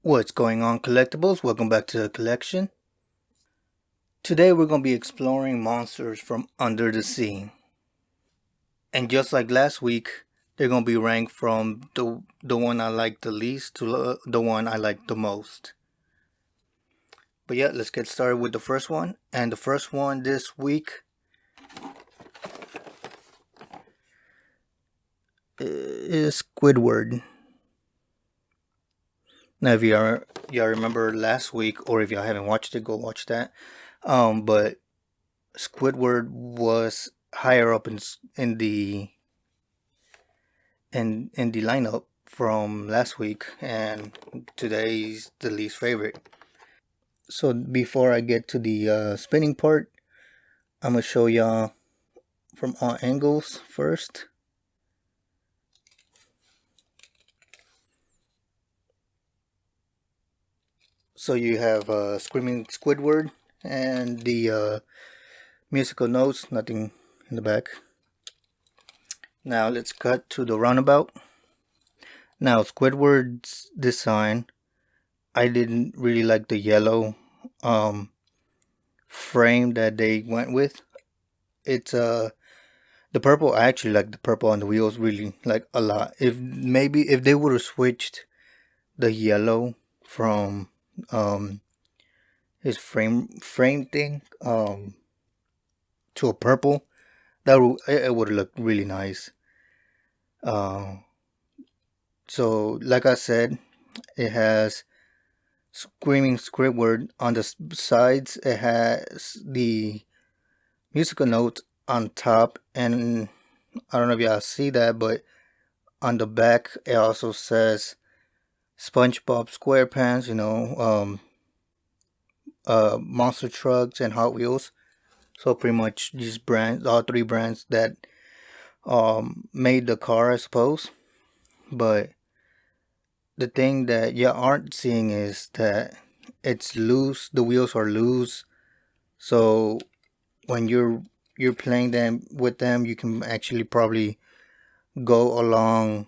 What's going on, collectibles? Welcome back to the collection. Today we're going to be exploring monsters from under the sea. And just like last week, they're going to be ranked from the one I like the least to the one I like the most. But yeah, let's get started with the first one. And the first one this week is Squidward. Now, if y'all remember last week, or if y'all haven't watched it, go watch that. But Squidward was higher up in the lineup from last week, and today's the least favorite. So before I get to the spinning part, I'm gonna show y'all from all angles first. So you have Screaming Squidward and the musical notes, nothing in the back. Now let's cut to the roundabout. Now Squidward's design, I didn't really like the yellow frame that they went with. It's the purple. I actually like the purple on the wheels really like a lot. If they would have switched the yellow from his frame thing to a purple, it would have looked really nice. Uh, so like I said, it has Screaming Squidward on the sides. It has the musical notes on top, and I don't know if y'all see that, but on the back it also says SpongeBob SquarePants, monster trucks and Hot Wheels. So pretty much these brands, all three brands that made the car, I suppose. But the thing that you aren't seeing is that it's loose. The wheels are loose. So when you're playing them with them, you can actually probably go along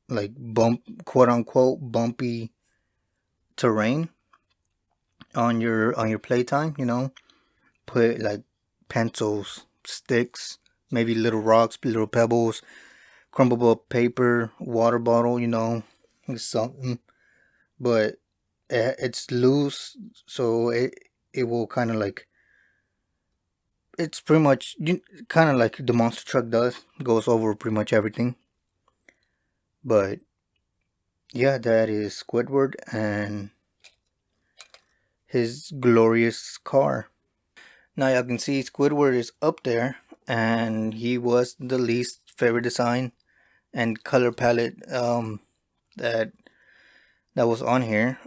like quote unquote bumpy terrain on your playtime. Put like pencils, sticks, maybe little rocks, little pebbles, crumble up paper, water bottle, something. But it's loose, so it will kind of like it's pretty much kind of like the monster truck does, goes over pretty much everything. But yeah, that is Squidward and his glorious car. Now y'all can see Squidward is up there, and he was the least favorite design and color palette that that was on here.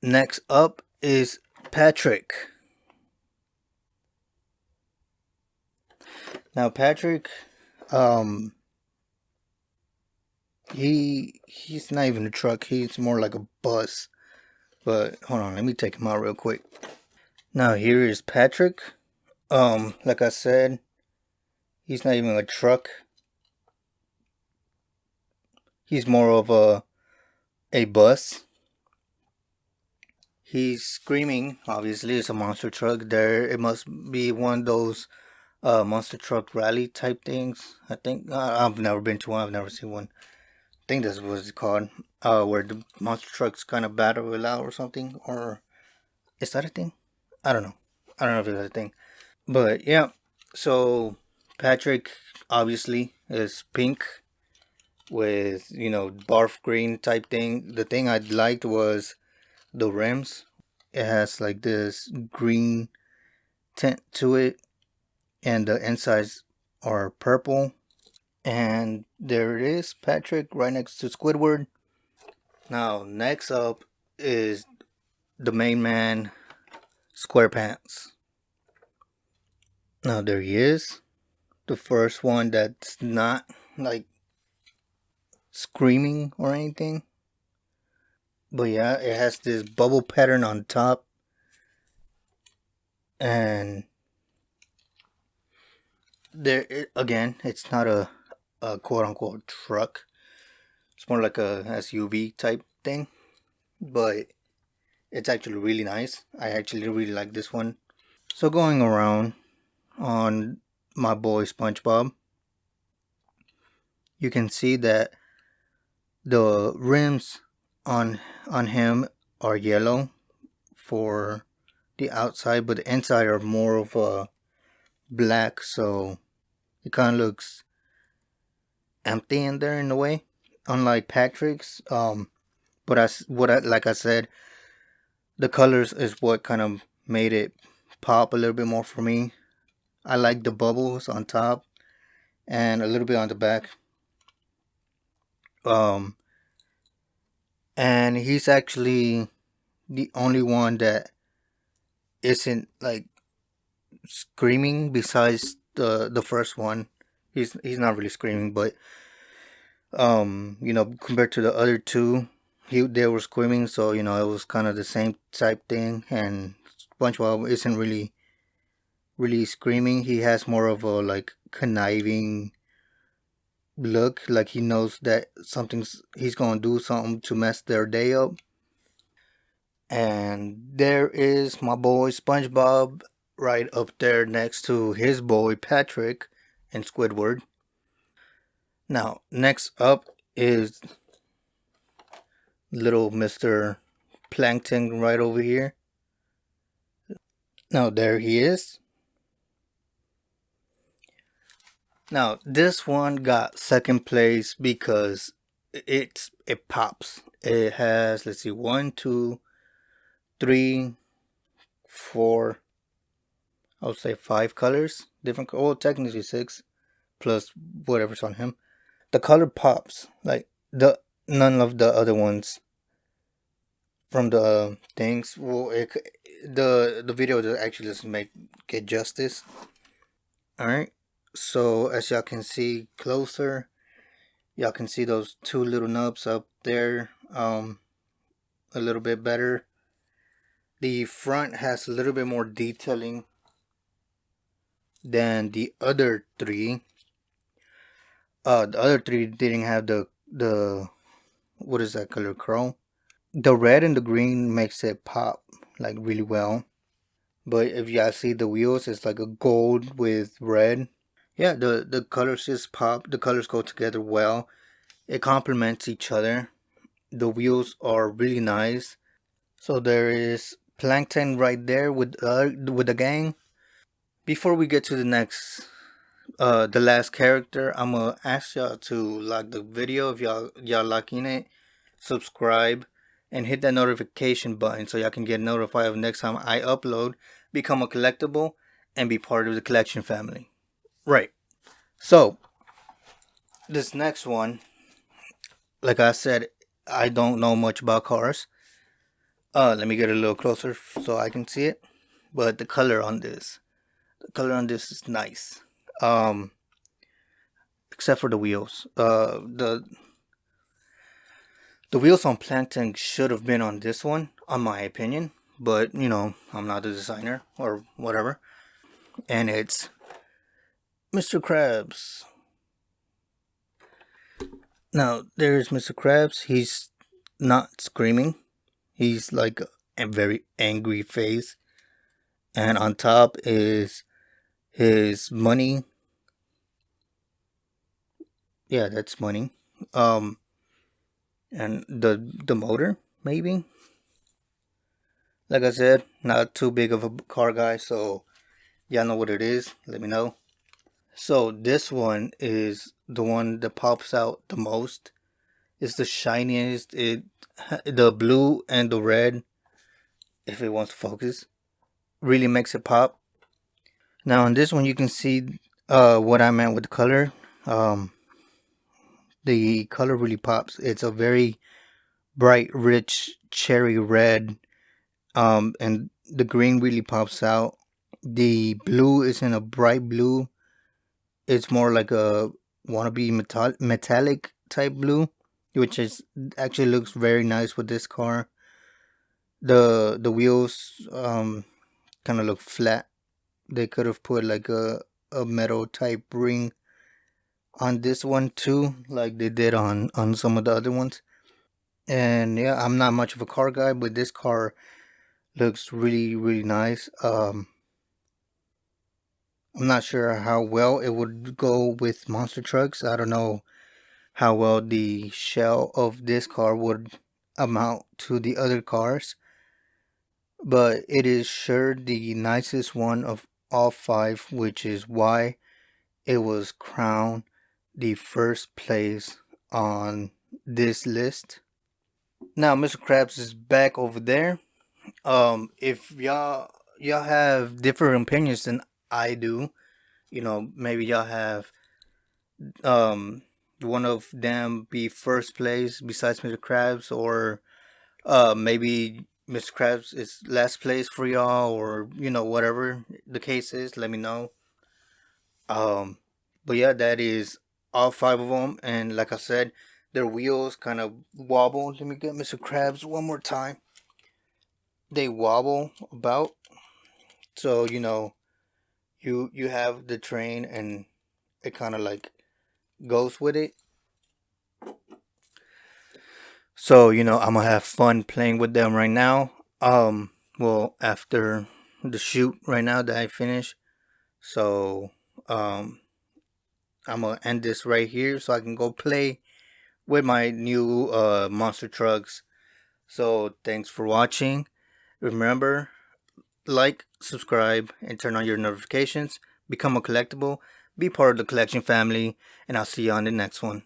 Next up is Patrick. Now Patrick, um, he's not even a truck. He's more like a bus. But hold on, let me take him out real quick. Now here is Patrick. Like I said, he's not even a truck. He's more of a bus. He's screaming. Obviously, it's a monster truck. It must be one of those monster truck rally type things. I think I've never been to one. I've never seen one. I think that's what it's called. Where the monster trucks kind of battle it out or something. Or is that a thing? I don't know. I don't know if that's a thing. But yeah. So Patrick obviously is pink with barf green type thing. The thing I liked was the rims. It has like this green tint to it, and the insides are purple. And there it is, Patrick, right next to Squidward. Now, next up is the main man, SquarePants. Now, there he is, the first one that's not like screaming or anything. But yeah, it has this bubble pattern on top, and again, it's not a quote unquote truck. It's more like a SUV type thing. but it's actually really nice. I actually really like this one. So going around on my boy SpongeBob, you can see that the rims on him are yellow for the outside, but the inside are more of a black, so it kind of looks empty in there in a way, unlike Patrick's. But like I said, the colors is what kind of made it pop a little bit more for me. I like the bubbles on top and a little bit on the back. Um, and he's actually the only one that isn't like screaming besides the first one. He's not really screaming, but compared to the other two, they were screaming, so it was kind of the same type thing. And SpongeBob isn't really screaming. He has more of a like conniving look, like he knows that he's gonna do something to mess their day up. And there is my boy SpongeBob right up there next to his boy Patrick and Squidward. Now, next up is little Mr. Plankton right over here. Now, there he is. Now, this one got second place because it pops. It has, let's see, 1, 2, 3, 4, I would say 5 colors. Different, well, technically 6 plus whatever's on him. The color pops like none of the other ones from the things. Well, the video actually doesn't get justice. All right. So as y'all can see closer, y'all can see those two little nubs up there. A little bit better. The front has a little bit more detailing than the other three. The other three didn't have the what is that color, chrome? The red and the green makes it pop like really well. But if y'all see the wheels, it's like a gold with red. Yeah, the colors just pop. The colors go together well. It complements each other. The wheels are really nice. So there is Plankton right there with the gang. Before we get to the last character, I'm gonna ask y'all to like the video if y'all liking it, subscribe, and hit that notification button so y'all can get notified of next time I upload, become a collectible, and be part of the collection family. Right. So this next one, like I said, I don't know much about cars. Let me get a little closer so I can see it. But the color on this is nice. Except for the wheels. The wheels on Plankton should have been on this one, on my opinion. But I'm not a designer or whatever. And it's Mr. Krabs. Now there's Mr. Krabs. He's not screaming. He's like a very angry face. And on top is his money. Yeah, that's money. And the motor, maybe. Like I said, not too big of a car guy, so y'all know what it is. Let me know. So this one is the one that pops out the most. It's the shiniest. The blue and the red, if it wants to focus, really makes it pop. Now on this one, you can see what I meant with the color. The color really pops. It's a very bright, rich cherry red. And the green really pops out. The blue isn't a bright blue. It's more like a wannabe metallic type blue, which is actually looks very nice with this car. The wheels kind of look flat. They could have put like a metal type ring on this one too, like they did on some of the other ones. And yeah, I'm not much of a car guy, but this car looks really, really nice. I'm not sure how well it would go with monster trucks. I don't know how well the shell of this car would amount to the other cars, but it is sure the nicest one of all five, which is why it was crowned the first place on this list. Now, Mr. Krabs is back over there. If y'all have different opinions than I do, maybe y'all have um one of them be first place besides Mr. Krabs, or maybe Mr. Krabs is last place for y'all, or whatever the case is, let me know. Um, but yeah, that is all five of them, and like I said, their wheels kind of wobble. Let me get Mr. Krabs one more time. They wobble about, so you have the train, and it kind of like goes with it. So I'm gonna have fun playing with them right now. Well, after the shoot right now that I finish, so um, I'm gonna end this right here so I can go play with my new monster trucks. So thanks for watching. Remember, like, subscribe, and turn on your notifications. Become a collectible. Be part of the collection family, and I'll see you on the next one.